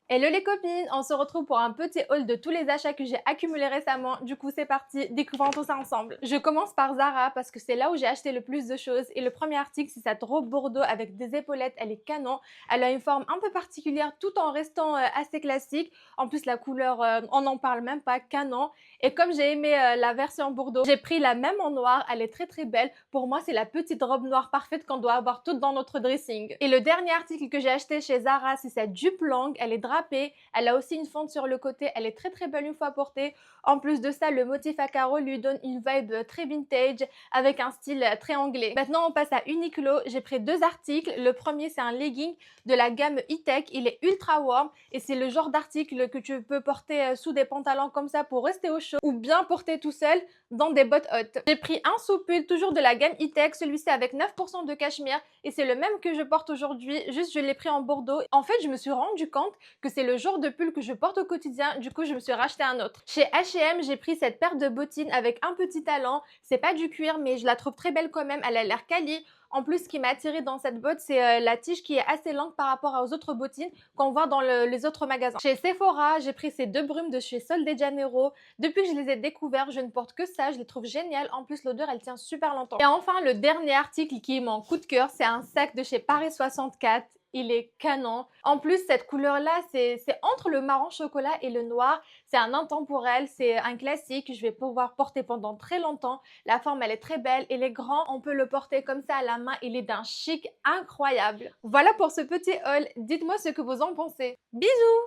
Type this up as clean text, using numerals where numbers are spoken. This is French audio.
Hello les copines, on se retrouve pour un petit haul de tous les achats que j'ai accumulés récemment. Du coup, c'est parti, découvrons tout ça ensemble. Je commence par Zara parce que c'est là où j'ai acheté le plus de choses. Et le premier article, c'est cette robe bordeaux avec des épaulettes. Elle est canon. Elle a une forme un peu particulière tout en restant assez classique. En plus, la couleur, on n'en parle même pas, canon. Et comme j'ai aimé la version bordeaux, j'ai pris la même en noir. Elle est très très belle. Pour moi, c'est la petite robe noire parfaite qu'on doit avoir toute dans notre dressing. Et le dernier article que j'ai acheté chez Zara, c'est cette jupe longue. Elle est drapée. Elle a aussi une fente sur le côté. Elle est très très belle une fois portée. En plus de ça, le motif à carreaux lui donne une vibe très vintage avec un style très anglais. Maintenant, on passe à Uniqlo. J'ai pris deux articles. Le premier, c'est un legging de la gamme E-Tech. Il est ultra warm et c'est le genre d'article que tu peux porter sous des pantalons comme ça pour rester au chaud ou bien porter tout seul dans des bottes hautes. J'ai pris un sous-pull toujours de la gamme E-Tech. Celui-ci avec 9% de cachemire et c'est le même que je porte aujourd'hui. Juste, je l'ai pris en bordeaux. En fait, je me suis rendu compte que c'est le genre de pull que je porte au quotidien. Du coup, je me suis racheté un autre. Chez H&M, j'ai pris cette paire de bottines avec un petit talon. C'est pas du cuir, mais je la trouve très belle quand même. Elle a l'air quali. En plus, ce qui m'a attiré dans cette botte, c'est la tige qui est assez longue par rapport aux autres bottines qu'on voit dans les autres magasins. Chez Sephora, j'ai pris ces deux brumes de chez Sol de Janeiro. Depuis que je les ai découvertes, je ne porte que ça. Je les trouve géniales. En plus, l'odeur, elle tient super longtemps. Et enfin, le dernier article qui est mon coup de cœur, c'est un sac de chez Paris 64. Il est canon. En plus, cette couleur-là, c'est entre le marron chocolat et le noir. C'est un intemporel, c'est un classique. Je vais pouvoir porter pendant très longtemps. La forme, elle est très belle. Il est grand, on peut le porter comme ça à la main. Il est d'un chic incroyable. Voilà pour ce petit haul. Dites-moi ce que vous en pensez. Bisous!